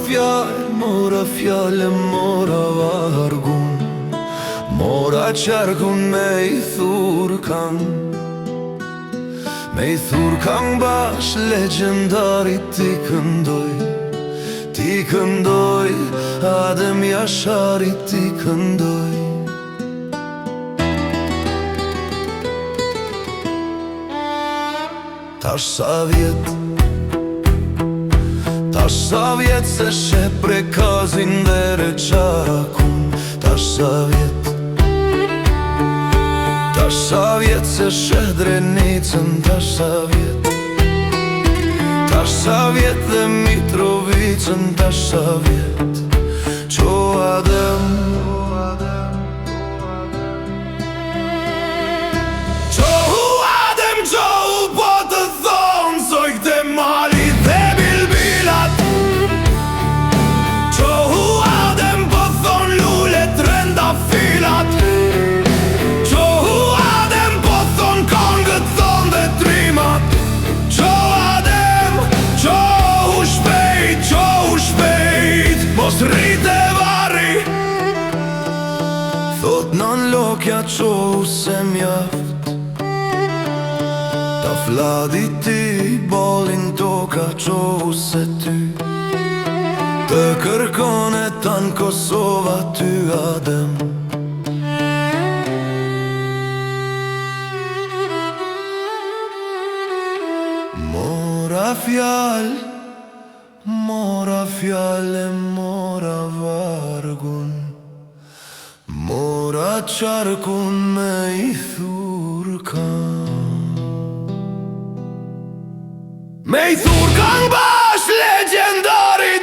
fjallë, mora vargun, mora qarkun me I thurkan. Me I thurkan bash legendarit ti këndoj, Adem Jasharit ti këndoj. Tash sa vjet se she prekazin dhe qakun. Tash sa vjet se she drenicën. Tash sa vjet dhe Mitrovicën. Tash sa vjet qo Adem, po të thonë soj këte mali dhe bilbilat. Qohu Adem po thonë lule trenda filat. Qohu Adem po thonë kongët thonë dhe trimat. Qohu Adem, qohu shpejt, mos rrite varri. Thot nën lokja qohu se mjaft. Ta fladi ti, bolin toka qohu se ty. Të kërkone tanë Kosova ty Adem. Mora fjallë, mora vargun, mora qarkun me I thurkan. Me I thurkan bash legendari